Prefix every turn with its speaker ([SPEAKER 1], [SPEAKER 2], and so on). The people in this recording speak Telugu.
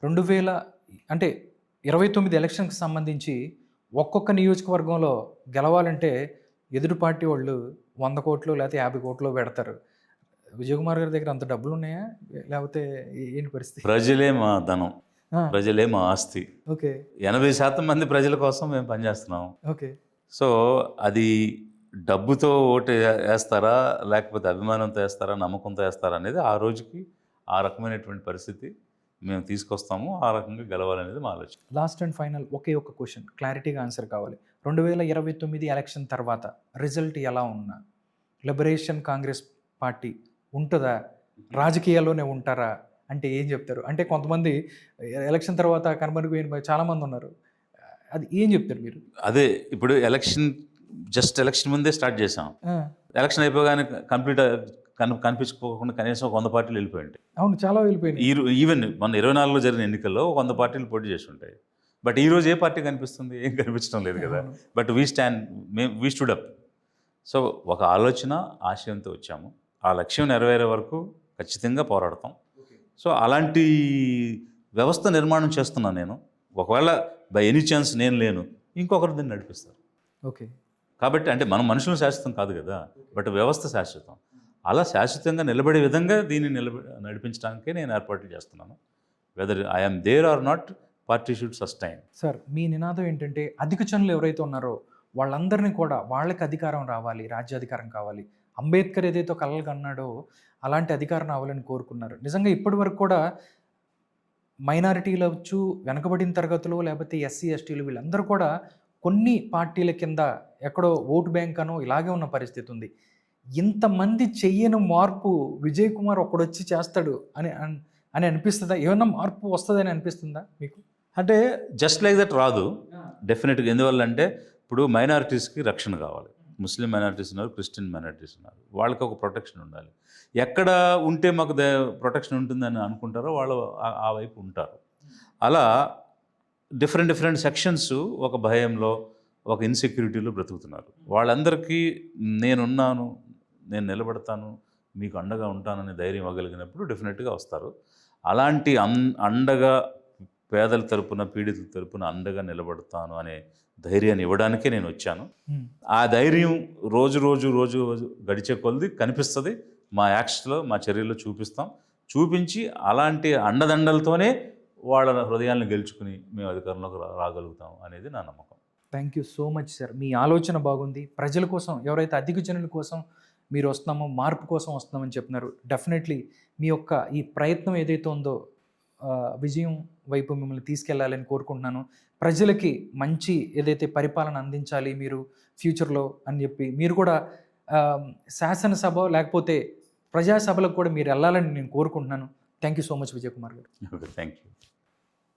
[SPEAKER 1] 2000 అంటే 29 ఎలక్షన్‌కి సంబంధించి ఒక్కొక్క నియోజకవర్గంలో గెలవాలంటే ఎదురు పార్టీ వాళ్ళు 100,00,00,000 లేకపోతే 50,00,00,000 పెడతారు. విజయకుమార్ గారి దగ్గర అంత డబ్బులున్నాయా? లేకపోతే ఏంటి పరిస్థితి?
[SPEAKER 2] ప్రజలే మా ధనం,
[SPEAKER 1] ఆ!
[SPEAKER 2] ప్రజలే మా ఆస్తి.
[SPEAKER 1] ఓకే.
[SPEAKER 2] 80% మంది ప్రజల కోసం మేము పనిచేస్తున్నాం.
[SPEAKER 1] ఓకే.
[SPEAKER 2] సో, అది డబ్బుతో ఓటు ఏస్తారా? లేకపోతే అభిమానంతో ఏస్తారా? నమ్మకంతో ఏస్తారా? అనేది ఆ రోజుకి ఆ రకమైనటువంటి పరిస్థితి మేము తీసుకొస్తాము. ఆ రకంగా గెలవాలనేది మా ఆలోచన.
[SPEAKER 1] లాస్ట్ అండ్ ఫైనల్ ఒకే ఒక్క క్వెషన్ క్లారిటీగా ఆన్సర్ కావాలి. 2029 ఎలక్షన్ తర్వాత రిజల్ట్ ఎలా ఉన్నా లిబరేషన్ కాంగ్రెస్ పార్టీ ఉంటదా? రాజకీయాల్లోనే ఉంటారా? అంటే ఏం చెప్తారు? అంటే కొంతమంది ఎలక్షన్ తర్వాత కనుమరుగైన చాలామంది ఉన్నారు. అది ఏం చెప్తారు మీరు?
[SPEAKER 2] అదే ఇప్పుడు ఎలక్షన్ ముందే స్టార్ట్ చేసాం.
[SPEAKER 1] ఆ!
[SPEAKER 2] ఎలక్షన్ అయిపోగానే కంప్లీట్ కనిపించుకోకుండా కనీసం 100 పార్టీలు వెళ్ళిపోయింటాయి.
[SPEAKER 1] అవును. చాలా వెళ్ళిపోయినాయి.
[SPEAKER 2] ఈవెన్ మొన్న 24లో జరిగిన ఎన్నికల్లో 100 పార్టీలు పోటీ చేసి ఉంటాయి. బట్ ఈ రోజు ఏ పార్టీ కనిపిస్తుంది? ఏం కనిపించడం లేదు కదా.
[SPEAKER 1] అవును.
[SPEAKER 2] But we stood up. So ఒక ఆలోచన, ఆశయంతో వచ్చాము. ఆ లక్ష్యం నెరవేరే వరకు ఖచ్చితంగా పోరాడతాం. సో అలాంటి వ్యవస్థ నిర్మాణం చేస్తున్నాను నేను. ఒకవేళ బై ఎనీ ఛాన్స్ నేను లేను, ఇంకొకరు దీన్ని నడిపిస్తారు.
[SPEAKER 1] ఓకే.
[SPEAKER 2] కాబట్టి అంటే మనం మనుషులు శాశ్వతం కాదు కదా, బట్ వ్యవస్థ శాశ్వతం. అలా శాశ్వతంగా నిలబడే విధంగా దీన్ని నడిపించడానికే నేను ఏర్పాట్లు చేస్తున్నాను. Whether I am there or not, party should sustain.
[SPEAKER 1] Sir మీ నినాదం ఏంటంటే అధిక జనులు ఎవరైతే ఉన్నారో వాళ్ళందరినీ కూడా వాళ్ళకి అధికారం రావాలి, రాజ్యాధికారం కావాలి. అంబేద్కర్ ఏదైతే కలలు కన్నాడో అలాంటి అధికారం రావాలని కోరుకున్నారు. నిజంగా ఇప్పటి వరకు కూడా మైనారిటీలు అవ్వచ్చు, వెనకబడిన తరగతులు, లేకపోతే ఎస్సీ ఎస్టీలు వీళ్ళందరూ కూడా కొన్ని పార్టీల కింద ఎక్కడో ఓటు బ్యాంక్ అనో ఇలాగే ఉన్న పరిస్థితి ఉంది. ఇంతమంది చెయ్యని మార్పు విజయ్ కుమార్ ఒక్కడొచ్చి చేస్తాడు అని అని అనిపిస్తుందా? ఏమన్నా మార్పు వస్తుందని అనిపిస్తుందా మీకు?
[SPEAKER 2] అంటే జస్ట్ లైక్ దట్ రాదు డెఫినెట్గా. ఎందువల్ల అంటే ఇప్పుడు మైనారిటీస్కి రక్షణ కావాలి. ముస్లిం మైనారిటీస్ ఉన్నారు, క్రిస్టియన్ మైనారిటీస్ ఉన్నారు. వాళ్ళకి ఒక ప్రొటెక్షన్ ఉండాలి. ఎక్కడ ఉంటే మాకు ప్రొటెక్షన్ ఉంటుందని అనుకుంటారో వాళ్ళు ఆ వైపు ఉంటారు. అలా డిఫరెంట్ సెక్షన్స్ ఒక భయంలో, ఒక ఇన్సెక్యూరిటీలో బ్రతుకుతున్నారు. వాళ్ళందరికీ నేనున్నాను, నేను నిలబడతాను, మీకు అండగా ఉంటానని ధైర్యం ఇవ్వగలిగినప్పుడు డెఫినెట్గా వస్తారు. అలాంటి అండగా పేదల తరపున, పీడితుల తరపున అండగా నిలబడతాను అనే ధైర్యాన్ని ఇవ్వడానికే నేను వచ్చాను. ఆ ధైర్యం రోజు గడిచే కొలది కనిపిస్తుంది. మా యాక్షన్లో, మా చర్యల్లో చూపిస్తాం. చూపించి అలాంటి అండదండలతోనే వాళ్ళ హృదయాలను గెలుచుకుని మేము అధికారంలోకి రాగలుగుతాం అనేది నా నమ్మకం.
[SPEAKER 1] Thank you so much sir. మీ ఆలోచన బాగుంది. ప్రజల కోసం, ఎవరైతే అధిక జనుల కోసం మీరు వస్తున్నామో, మార్పు కోసం వస్తున్నామని చెప్తున్నారు. డెఫినెట్లీ మీ యొక్క ఈ ప్రయత్నం ఏదైతే ఉందో విజయం వైపు మిమ్మల్ని తీసుకెళ్లాలని కోరుకుంటున్నాను. ప్రజలకి మంచి ఏదైతే పరిపాలన అందించాలి మీరు ఫ్యూచర్లో అని చెప్పి మీరు కూడా శాసనసభ లేకపోతే ప్రజాసభలకు కూడా మీరు వెళ్ళాలని నేను కోరుకుంటున్నాను. Thank you so much Vijay Kumar garu.
[SPEAKER 2] Okay, thank you.